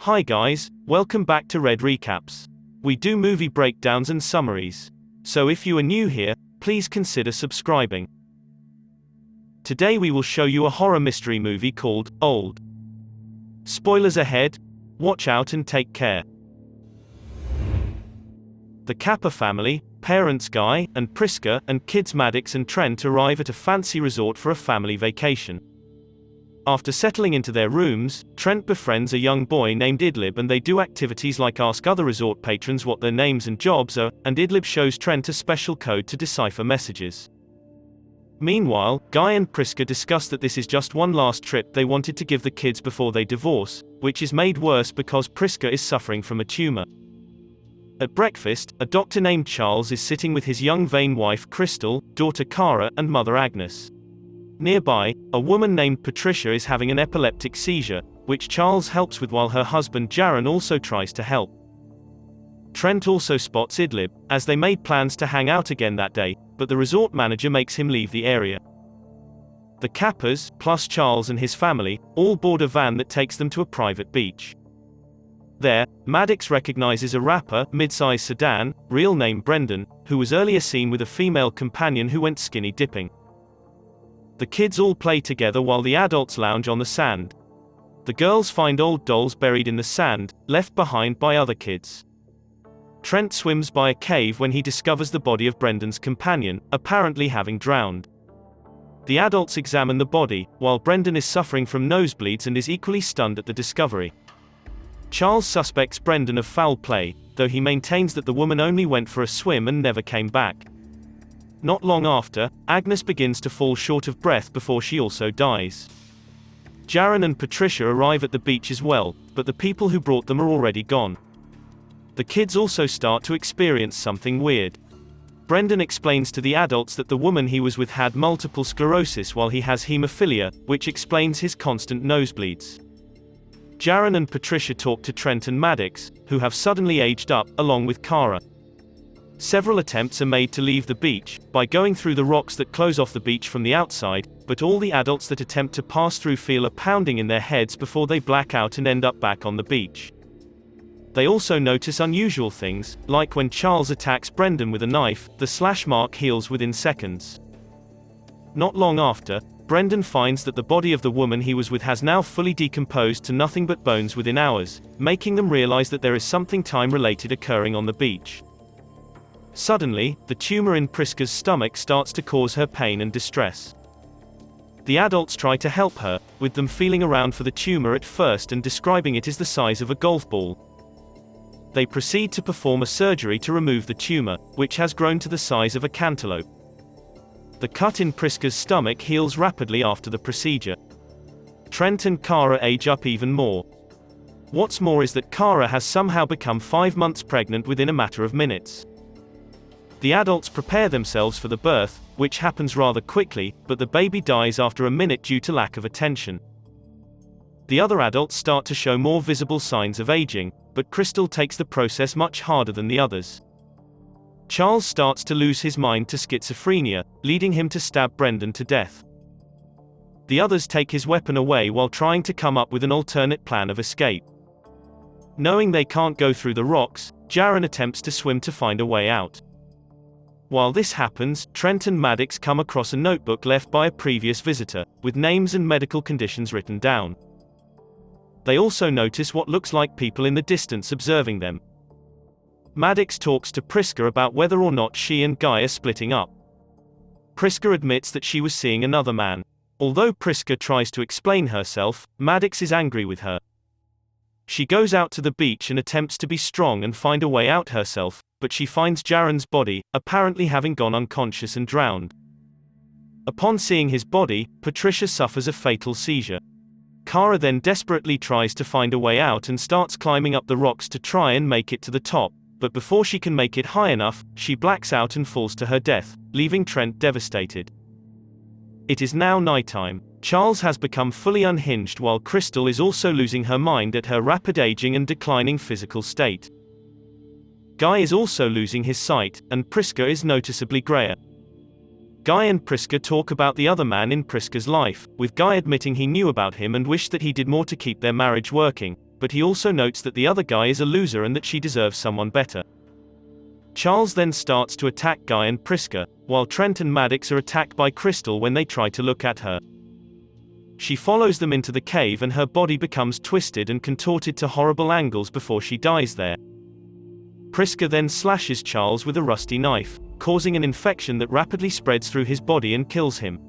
Hi guys, welcome back to Red Recaps. We do movie breakdowns and summaries. So if you are new here, please consider subscribing. Today we will show you a horror mystery movie called Old. Spoilers ahead, watch out and take care. The Capper family, parents Guy and Priska and kids Maddox and Trent arrive at a fancy resort for a family vacation. After settling into their rooms, Trent befriends a young boy named Idlib and they do activities like ask other resort patrons what their names and jobs are, and Idlib shows Trent a special code to decipher messages. Meanwhile, Guy and Priska discuss that this is just one last trip they wanted to give the kids before they divorce, which is made worse because Priska is suffering from a tumor. At breakfast, a doctor named Charles is sitting with his young vain wife Crystal, daughter Cara, and mother Agnes. Nearby, a woman named Patricia is having an epileptic seizure, which Charles helps with while her husband Jaron also tries to help. Trent also spots Idlib, as they made plans to hang out again that day, but the resort manager makes him leave the area. The Cappers, plus Charles and his family, all board a van that takes them to a private beach. There, Maddox recognizes a rapper, mid-size sedan, real name Brendan, who was earlier seen with a female companion who went skinny dipping. The kids all play together while the adults lounge on the sand. The girls find old dolls buried in the sand, left behind by other kids. Trent swims by a cave when he discovers the body of Brendan's companion, apparently having drowned. The adults examine the body, while Brendan is suffering from nosebleeds and is equally stunned at the discovery. Charles suspects Brendan of foul play, though he maintains that the woman only went for a swim and never came back. Not long after, Agnes begins to fall short of breath before she also dies. Jaron and Patricia arrive at the beach as well, but the people who brought them are already gone. The kids also start to experience something weird. Brendan explains to the adults that the woman he was with had multiple sclerosis while he has hemophilia, which explains his constant nosebleeds. Jaron and Patricia talk to Trent and Maddox, who have suddenly aged up, along with Cara. Several attempts are made to leave the beach, by going through the rocks that close off the beach from the outside, but all the adults that attempt to pass through feel a pounding in their heads before they black out and end up back on the beach. They also notice unusual things, like when Charles attacks Brendan with a knife, the slash mark heals within seconds. Not long after, Brendan finds that the body of the woman he was with has now fully decomposed to nothing but bones within hours, making them realize that there is something time-related occurring on the beach. Suddenly, the tumor in Priska's stomach starts to cause her pain and distress. The adults try to help her, with them feeling around for the tumor at first and describing it as the size of a golf ball. They proceed to perform a surgery to remove the tumor, which has grown to the size of a cantaloupe. The cut in Priska's stomach heals rapidly after the procedure. Trent and Cara age up even more. What's more is that Cara has somehow become 5 months pregnant within a matter of minutes. The adults prepare themselves for the birth, which happens rather quickly, but the baby dies after a minute due to lack of attention. The other adults start to show more visible signs of aging, but Crystal takes the process much harder than the others. Charles starts to lose his mind to schizophrenia, leading him to stab Brendan to death. The others take his weapon away while trying to come up with an alternate plan of escape. Knowing they can't go through the rocks, Jaron attempts to swim to find a way out. While this happens, Trent and Maddox come across a notebook left by a previous visitor, with names and medical conditions written down. They also notice what looks like people in the distance observing them. Maddox talks to Priska about whether or not she and Guy are splitting up. Priska admits that she was seeing another man. Although Priska tries to explain herself, Maddox is angry with her. She goes out to the beach and attempts to be strong and find a way out herself, but she finds Jaron's body, apparently having gone unconscious and drowned. Upon seeing his body, Patricia suffers a fatal seizure. Cara then desperately tries to find a way out and starts climbing up the rocks to try and make it to the top, but before she can make it high enough, she blacks out and falls to her death, leaving Trent devastated. It is now nighttime. Charles has become fully unhinged while Crystal is also losing her mind at her rapid aging and declining physical state. Guy is also losing his sight, and Priska is noticeably grayer. Guy and Priska talk about the other man in Priska's life, with Guy admitting he knew about him and wished that he did more to keep their marriage working, but he also notes that the other guy is a loser and that she deserves someone better. Charles then starts to attack Guy and Priska, while Trent and Maddox are attacked by Crystal when they try to look at her. She follows them into the cave and her body becomes twisted and contorted to horrible angles before she dies there. Priska then slashes Charles with a rusty knife, causing an infection that rapidly spreads through his body and kills him.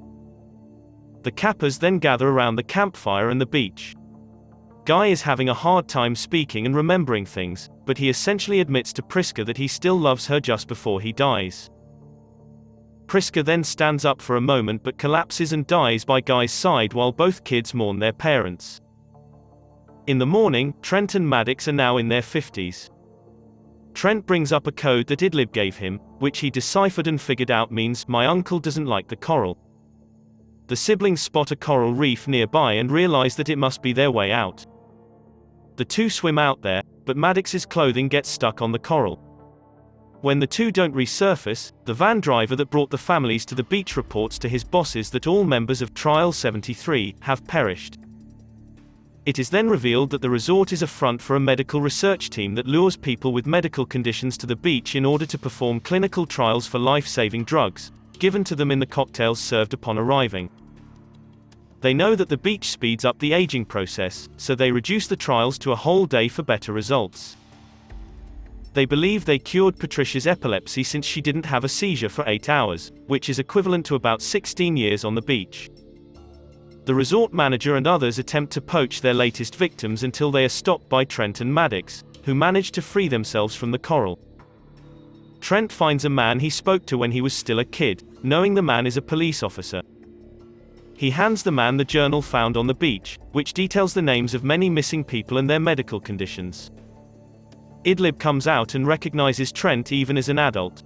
The Kappas then gather around the campfire and the beach. Guy is having a hard time speaking and remembering things, but he essentially admits to Priska that he still loves her just before he dies. Priska then stands up for a moment but collapses and dies by Guy's side while both kids mourn their parents. In the morning, Trent and Maddox are now in their 50s. Trent brings up a code that Idlib gave him, which he deciphered and figured out means, "My uncle doesn't like the coral." The siblings spot a coral reef nearby and realize that it must be their way out. The two swim out there, but Maddox's clothing gets stuck on the coral. When the two don't resurface, the van driver that brought the families to the beach reports to his bosses that all members of Trial 73 have perished. It is then revealed that the resort is a front for a medical research team that lures people with medical conditions to the beach in order to perform clinical trials for life-saving drugs, given to them in the cocktails served upon arriving. They know that the beach speeds up the aging process, so they reduce the trials to a whole day for better results. They believe they cured Patricia's epilepsy since she didn't have a seizure for 8 hours, which is equivalent to about 16 years on the beach. The resort manager and others attempt to poach their latest victims until they are stopped by Trent and Maddox, who manage to free themselves from the coral. Trent finds a man he spoke to when he was still a kid, knowing the man is a police officer. He hands the man the journal found on the beach, which details the names of many missing people and their medical conditions. Idlib comes out and recognizes Trent even as an adult.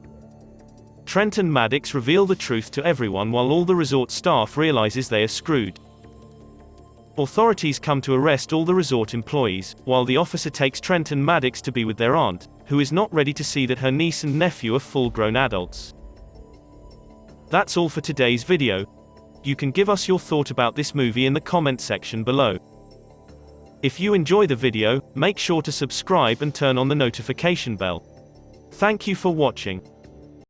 Trent and Maddox reveal the truth to everyone while all the resort staff realizes they are screwed. Authorities come to arrest all the resort employees, while the officer takes Trent and Maddox to be with their aunt, who is not ready to see that her niece and nephew are full-grown adults. That's all for today's video. You can give us your thought about this movie in the comment section below. If you enjoy the video, make sure to subscribe and turn on the notification bell. Thank you for watching.